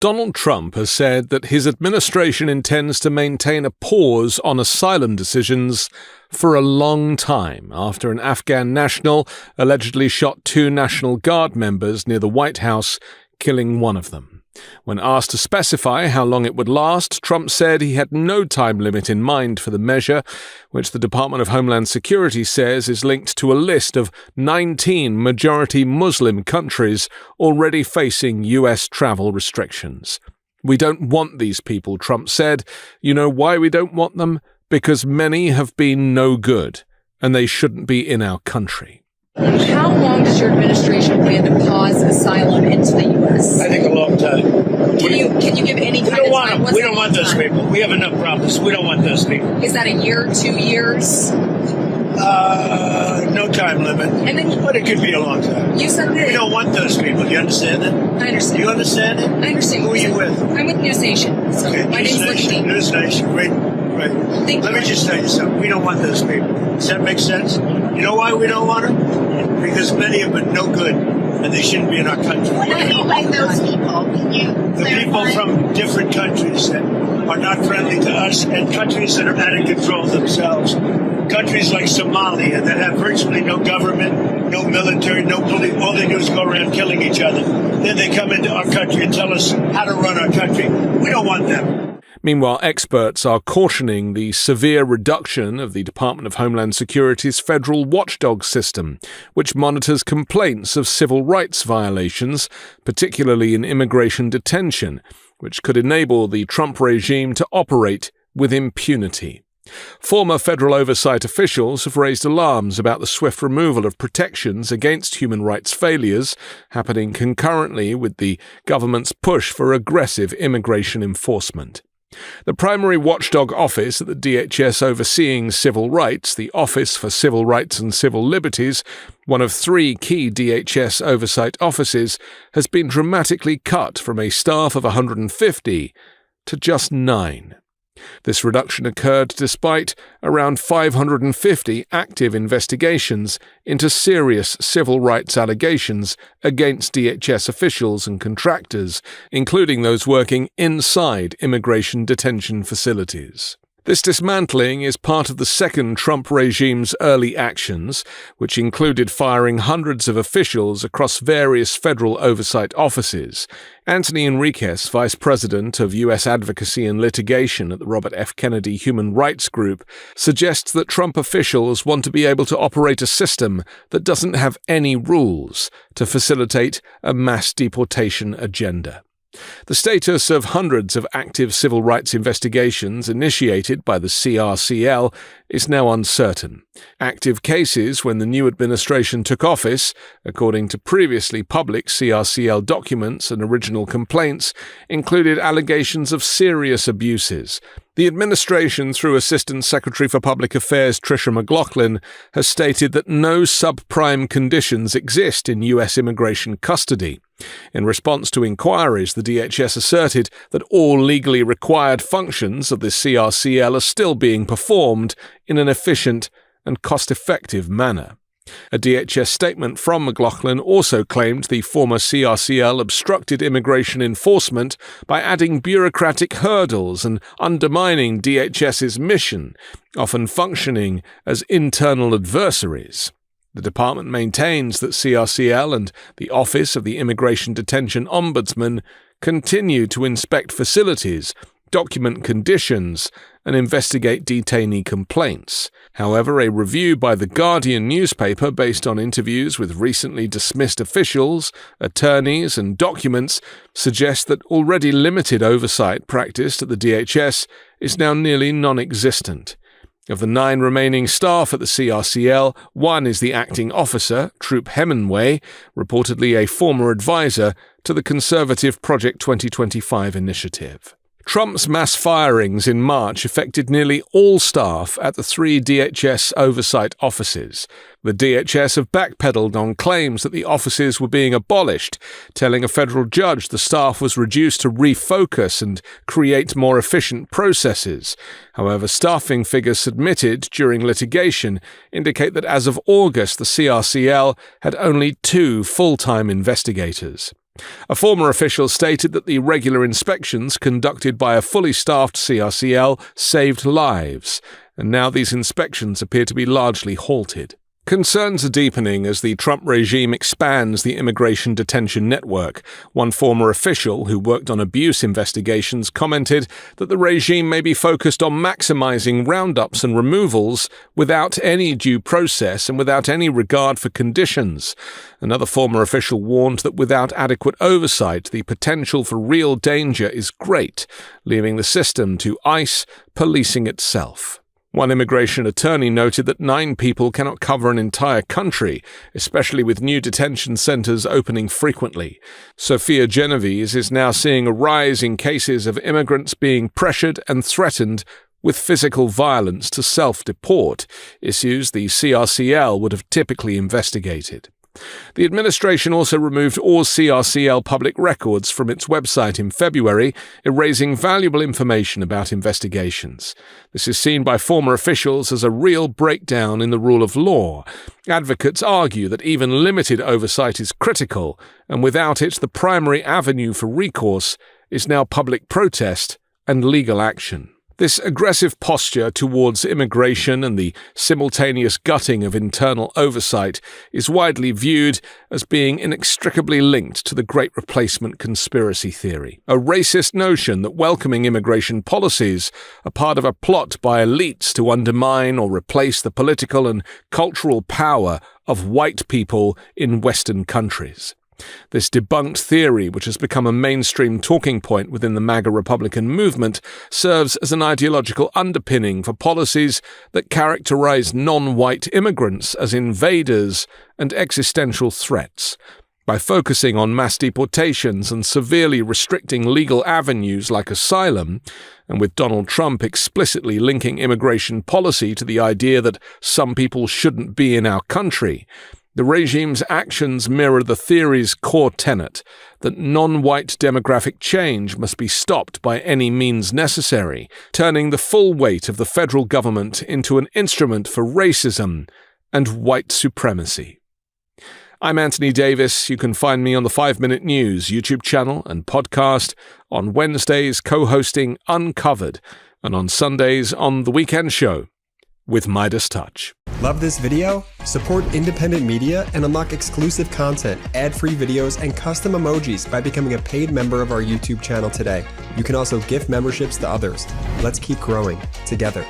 Donald Trump has said that his administration intends to maintain a pause on asylum decisions for a long time after an Afghan national allegedly shot 2 National Guard members near the White House, killing one of them. When asked to specify how long it would last, Trump said he had no time limit in mind for the measure, which the Department of Homeland Security says is linked to a list of 19 majority Muslim countries already facing U.S. travel restrictions. "We don't want these people," Trump said. "You know why we don't want them? Because many have been no good, and they shouldn't be in our country." How long does your administration plan to pause asylum into the U.S.? I think a long time. Can you give any kind of time? We don't want those people. We have enough problems. We don't want those people. Is that a year, 2 years? No time limit. And then, but it could be a long time. You said that we don't want those people. You understand that? I understand. You understand it? I understand. Who are you with? I'm with News Nation. So okay, my name's Lindsay. News Nation. Great. Let me just tell you something. We don't want those people. Does that make sense? You know why we don't want them? Because many of them are no good, and they shouldn't be in our country. What do you mean by those people? Can you The people from different countries that are not friendly to us, and countries that are out of control themselves. Countries like Somalia that have virtually no government, no military, no police. All they do is go around killing each other. Then they come into our country and tell us how to run our country. We don't want them. Meanwhile, experts are cautioning the severe reduction of the Department of Homeland Security's federal watchdog system, which monitors complaints of civil rights violations, particularly in immigration detention, which could enable the Trump regime to operate with impunity. Former federal oversight officials have raised alarms about the swift removal of protections against human rights failures, happening concurrently with the government's push for aggressive immigration enforcement. The primary watchdog office at the DHS overseeing civil rights, the Office for Civil Rights and Civil Liberties, one of 3 key DHS oversight offices, has been dramatically cut from a staff of 150 to just 9. This reduction occurred despite around 550 active investigations into serious civil rights allegations against DHS officials and contractors, including those working inside immigration detention facilities. This dismantling is part of the second Trump regime's early actions, which included firing hundreds of officials across various federal oversight offices. Anthony Enriquez, vice president of U.S. Advocacy and Litigation at the Robert F. Kennedy Human Rights Group, suggests that Trump officials want to be able to operate a system that doesn't have any rules to facilitate a mass deportation agenda. The status of hundreds of active civil rights investigations initiated by the CRCL is now uncertain. Active cases when the new administration took office, according to previously public CRCL documents and original complaints, included allegations of serious abuses. The administration, through Assistant Secretary for Public Affairs Tricia McLaughlin, has stated that no subprime conditions exist in U.S. immigration custody. In response to inquiries, the DHS asserted that all legally required functions of the CRCL are still being performed in an efficient and cost-effective manner. A DHS statement from McLaughlin also claimed the former CRCL obstructed immigration enforcement by adding bureaucratic hurdles and undermining DHS's mission, often functioning as internal adversaries. The department maintains that CRCL and the Office of the Immigration Detention Ombudsman continue to inspect facilities, document conditions, and investigate detainee complaints. However, a review by The Guardian newspaper based on interviews with recently dismissed officials, attorneys, and documents suggests that already limited oversight practiced at the DHS is now nearly non-existent. Of the 9 remaining staff at the CRCL, 1 is the acting officer, Troop Hemingway, reportedly a former advisor to the conservative Project 2025 initiative. Trump's mass firings in March affected nearly all staff at the 3 DHS oversight offices. The DHS have backpedaled on claims that the offices were being abolished, telling a federal judge the staff was reduced to refocus and create more efficient processes. However, staffing figures submitted during litigation indicate that as of August, the CRCL had only 2 full-time investigators. A former official stated that the regular inspections conducted by a fully staffed CRCL saved lives, and now these inspections appear to be largely halted. Concerns are deepening as the Trump regime expands the immigration detention network. One former official who worked on abuse investigations commented that the regime may be focused on maximizing roundups and removals without any due process and without any regard for conditions. Another former official warned that without adequate oversight, the potential for real danger is great, leaving the system to ICE policing itself. One immigration attorney noted that 9 people cannot cover an entire country, especially with new detention centers opening frequently. Sophia Genovese is now seeing a rise in cases of immigrants being pressured and threatened with physical violence to self-deport, issues the CRCL would have typically investigated. The administration also removed all CRCL public records from its website in February, erasing valuable information about investigations. This is seen by former officials as a real breakdown in the rule of law. Advocates argue that even limited oversight is critical, and without it, the primary avenue for recourse is now public protest and legal action. This aggressive posture towards immigration and the simultaneous gutting of internal oversight is widely viewed as being inextricably linked to the Great Replacement conspiracy theory, a racist notion that welcoming immigration policies are part of a plot by elites to undermine or replace the political and cultural power of white people in Western countries. This debunked theory, which has become a mainstream talking point within the MAGA Republican movement, serves as an ideological underpinning for policies that characterize non-white immigrants as invaders and existential threats. By focusing on mass deportations and severely restricting legal avenues like asylum, and with Donald Trump explicitly linking immigration policy to the idea that some people shouldn't be in our country, the regime's actions mirror the theory's core tenet that non-white demographic change must be stopped by any means necessary, turning the full weight of the federal government into an instrument for racism and white supremacy. I'm Anthony Davis. You can find me on the 5-Minute News YouTube channel and podcast, on Wednesdays co-hosting Uncovered, and on Sundays on The Weekend Show with MeidasTouch. Love this video? Support independent media and unlock exclusive content, ad-free videos, and custom emojis by becoming a paid member of our YouTube channel today. You can also gift memberships to others. Let's keep growing together.